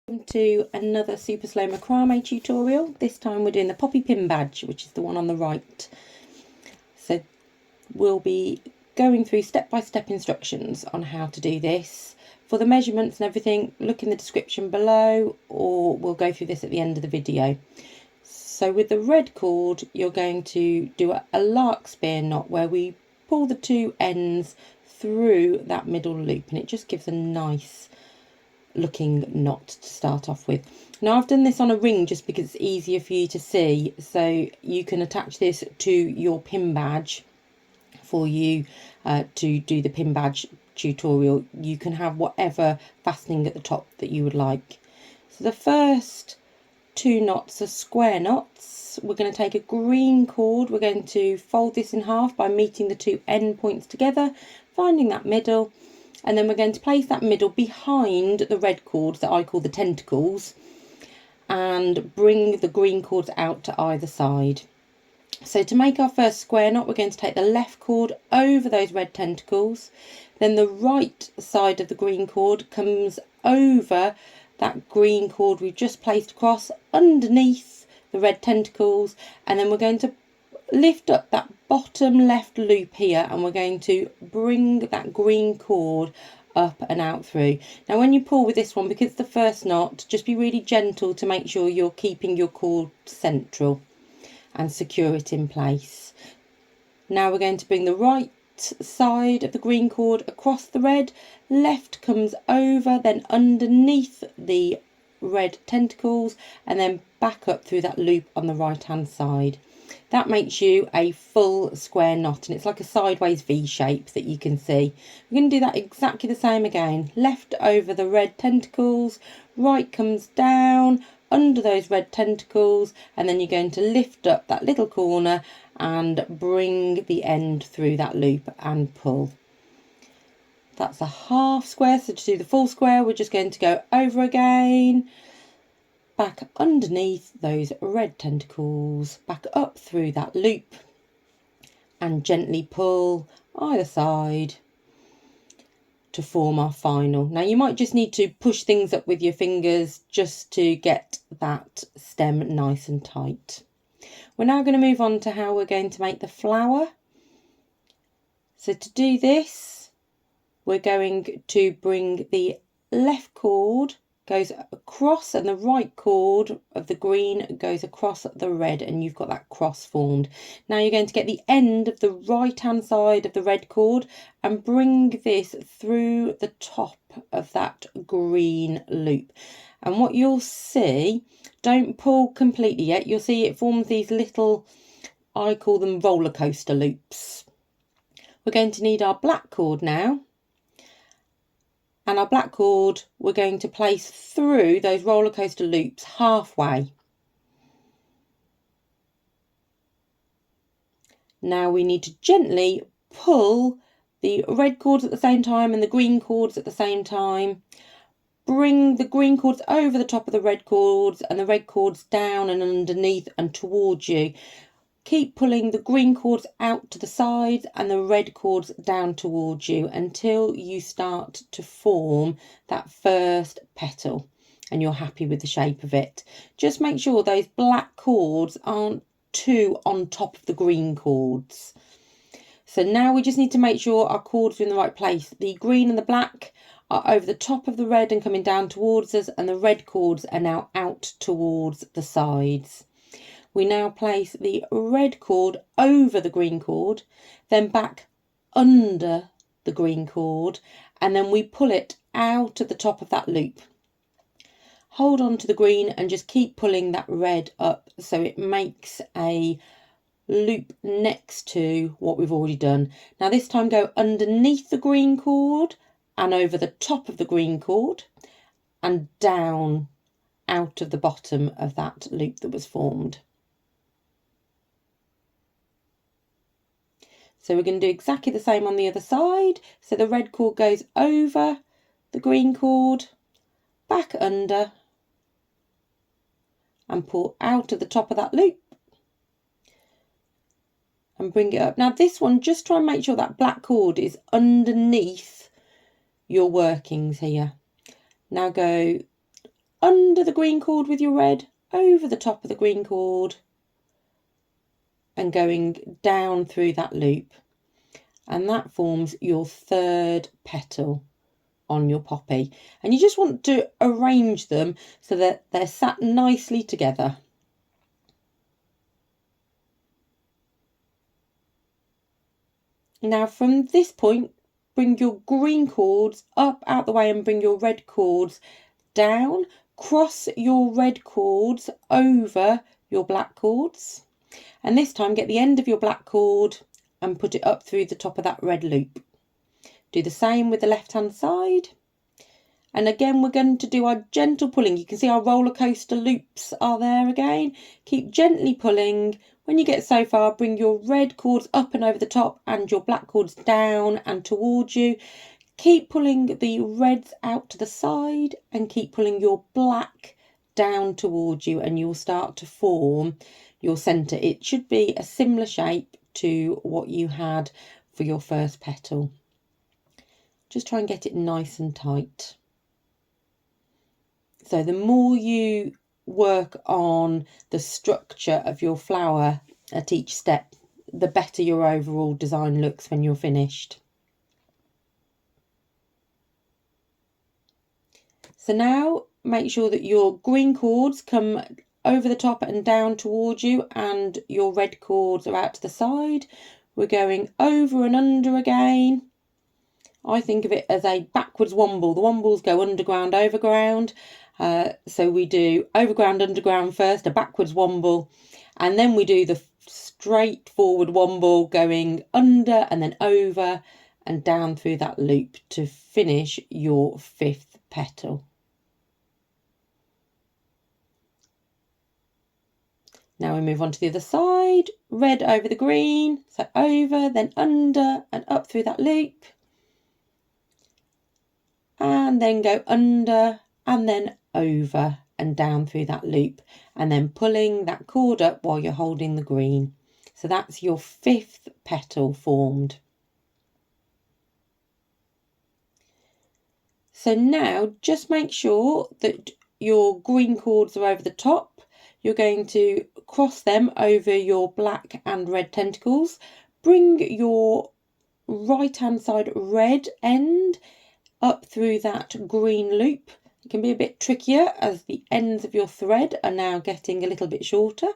Welcome to another super slow macrame tutorial. This time we're doing the poppy pin badge, which is the one on the right. So we'll be going through step-by-step instructions on how to do this. For the measurements and everything, look in the description below, or we'll go through this at the end of the video. So with the red cord, you're going to do a larkspur knot where we pull the two ends through that middle loop, and it just gives a nice looking knot to start off with. Now I've done this on a ring just because it's easier for you to see, so you can attach this to your pin badge for you to do the pin badge tutorial. You can have whatever fastening at the top that you would like. So the first two knots are square knots. We're going to take a green cord, we're going to fold this in half by meeting the two end points together, finding that middle, and then we're going to place that middle behind the red cords that I call the tentacles, and bring the green cords out to either side. So to make our first square knot, we're going to take the left cord over those red tentacles, then the right side of the green cord comes over that green cord we've just placed across underneath the red tentacles, and then we're going to lift up that bottom left loop here, and we're going to bring that green cord up and out through. Now when you pull with this one, because it's the first knot, just be really gentle to make sure you're keeping your cord central and secure it in place. Now we're going to bring the right side of the green cord across the red, left comes over, then underneath the red tentacles, and then back up through that loop on the right hand side. That makes you a full square knot, and it's like a sideways V shape that you can see. We're going to do that exactly the same again. Left over the red tentacles, right comes down under those red tentacles, and then you're going to lift up that little corner and bring the end through that loop and pull. That's a half square. So to do the full square, we're just going to go over again, back underneath those red tentacles, back up through that loop, and gently pull either side to form our final. Now you might just need to push things up with your fingers just to get that stem nice and tight. We're now going to move on to how we're going to make the flower. So to do this, we're going to bring the left cord goes across, and the right cord of the green goes across the red, and you've got that cross formed. Now you're going to get the end of the right hand side of the red cord and bring this through the top of that green loop. And what you'll see, don't pull completely yet, you'll see it forms these little, I call them roller coaster loops. We're going to need our black cord now. And our black cord we're going to place through those roller coaster loops halfway. Now we need to gently pull the red cords at the same time and the green cords at the same time. Bring the green cords over the top of the red cords and the red cords down and underneath and towards you. Keep pulling the green cords out to the sides and the red cords down towards you until you start to form that first petal and you're happy with the shape of it. Just make sure those black cords aren't too on top of the green cords. So now we just need to make sure our cords are in the right place. The green and the black are over the top of the red and coming down towards us, and the red cords are now out towards the sides. We now place the red cord over the green cord, then back under the green cord, and then we pull it out of the top of that loop. Hold on to the green and just keep pulling that red up so it makes a loop next to what we've already done. Now this time go underneath the green cord and over the top of the green cord and down out of the bottom of that loop that was formed. So we're going to do exactly the same on the other side. So the red cord goes over the green cord, back under, and pull out of the top of that loop and bring it up. Now this one, just try and make sure that black cord is underneath your workings here. Now go under the green cord with your red, over the top of the green cord, and going down through that loop. And that forms your third petal on your poppy. And you just want to arrange them so that they're sat nicely together. Now from this point, bring your green cords up out the way and bring your red cords down. Cross your red cords over your black cords. And this time get the end of your black cord and put it up through the top of that red loop. Do the same with the left hand side. And again, we're going to do our gentle pulling. You can see our roller coaster loops are there again. Keep gently pulling. When you get so far, bring your red cords up and over the top and your black cords down and towards you. Keep pulling the reds out to the side and keep pulling your black down towards you, and you'll start to form your centre. It should be a similar shape to what you had for your first petal. Just try and get it nice and tight. So the more you work on the structure of your flower at each step, the better your overall design looks when you're finished. So now make sure that your green cords come over the top and down towards you and your red cords are out to the side. We're going over and under again. I think of it as a backwards womble. The wombles go underground, overground. So we do overground, underground first, a backwards womble, and then we do the straight forward womble going under and then over and down through that loop to finish your fifth petal. Now we move on to the other side, red over the green, so over, then under and up through that loop. And then go under and then over and down through that loop, and then pulling that cord up while you're holding the green. So that's your fifth petal formed. So now just make sure that your green cords are over the top. You're going to cross them over your black and red tentacles. Bring your right hand side red end up through that green loop. It can be a bit trickier as the ends of your thread are now getting a little bit shorter.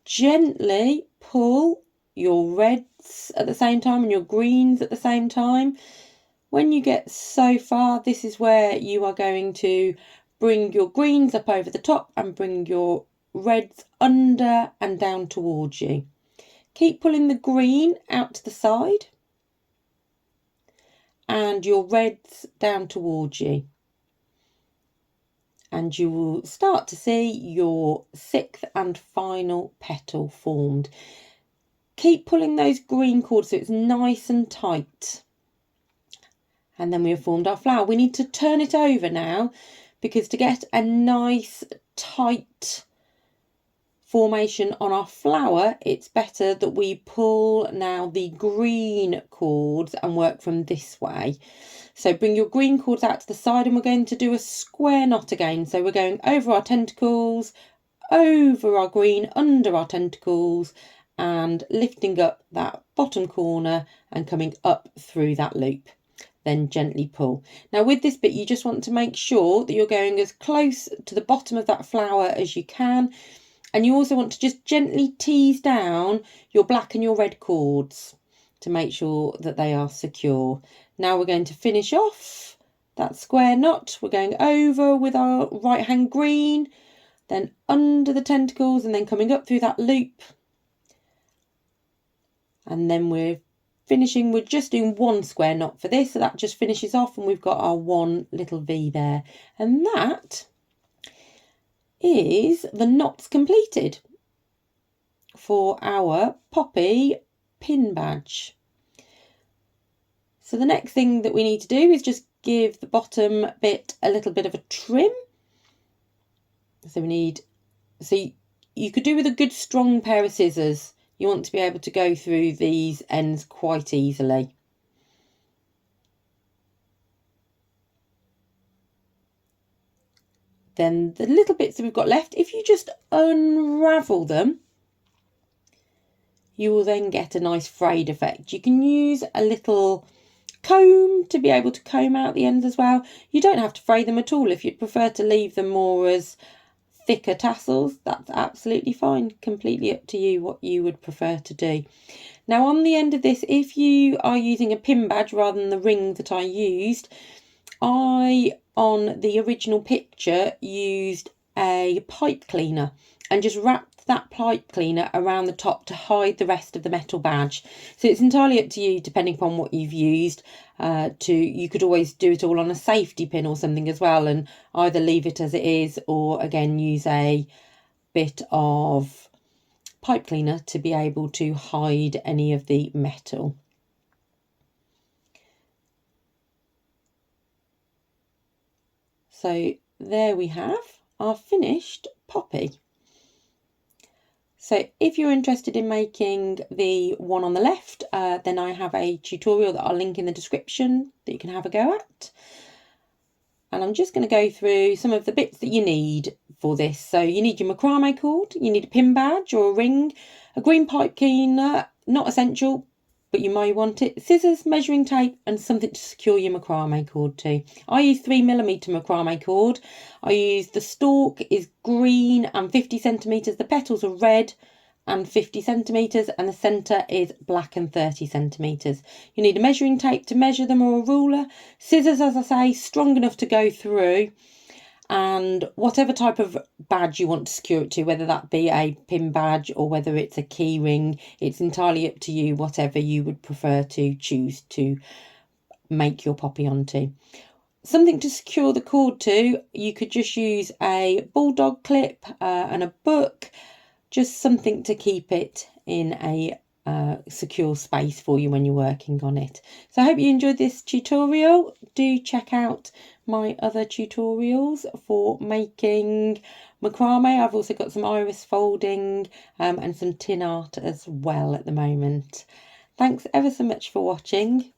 Gently pull your reds at the same time and your greens at the same time. When you get so far, this is where you are going to bring your greens up over the top and bring your reds under and down towards you. Keep pulling the green out to the side and your reds down towards you. And you will start to see your sixth and final petal formed. Keep pulling those green cords so it's nice and tight. And then we have formed our flower. We need to turn it over now, because to get a nice tight formation on our flower, it's better that we pull now the green cords and work from this way. So bring your green cords out to the side and we're going to do a square knot again. So we're going over our tentacles, over our green, under our tentacles, and lifting up that bottom corner and coming up through that loop. Then gently pull. Now with this bit, you just want to make sure that you're going as close to the bottom of that flower as you can. And you also want to just gently tease down your black and your red cords to make sure that they are secure. Now we're going to finish off that square knot. We're going over with our right hand green, then under the tentacles and then coming up through that loop. And then we're finishing, we're just doing one square knot for this. So that just finishes off and we've got our one little V there. And that is the knots completed for our poppy pin badge. So the next thing that we need to do is just give the bottom bit a little bit of a trim. So we need, so you could do with a good strong pair of scissors. You want to be able to go through these ends quite easily. then the little bits that we've got left, if you just unravel them, you will then get a nice frayed effect. You can use a little comb to be able to comb out the ends as well. You don't have to fray them at all. If you'd prefer to leave them more as thicker tassels, that's absolutely fine. Completely up to you what you would prefer to do. Now on the end of this, if you are using a pin badge rather than the ring that I used, I, on the original picture, used a pipe cleaner and just wrapped that pipe cleaner around the top to hide the rest of the metal badge. So it's entirely up to you, depending upon what you've used. You could always do it all on a safety pin or something as well, and either leave it as it is, or again use a bit of pipe cleaner to be able to hide any of the metal. So there we have our finished poppy. So if you're interested in making the one on the left, then I have a tutorial that I'll link in the description that you can have a go at. And I'm just going to go through some of the bits that you need for this. So you need your macrame cord, you need a pin badge or a ring, a green pipe cleaner, not essential, but you may want it, scissors, measuring tape, and something to secure your macrame cord to. I use 3mm macrame cord. I use the stalk is green and 50 centimetres. The petals are red and 50 centimetres, and the centre is black and 30 centimetres. You need a measuring tape to measure them or a ruler. Scissors, as I say, strong enough to go through. And whatever type of badge you want to secure it to, whether that be a pin badge or whether it's a key ring, it's entirely up to you, whatever you would prefer to choose to make your poppy onto. Something to secure the cord to, you could just use a bulldog clip and a book, just something to keep it in a secure space for you when you're working on it. So I hope you enjoyed this tutorial. Do check out my other tutorials for making macrame. I've also got some iris folding and some tin art as well at the moment. Thanks ever so much for watching.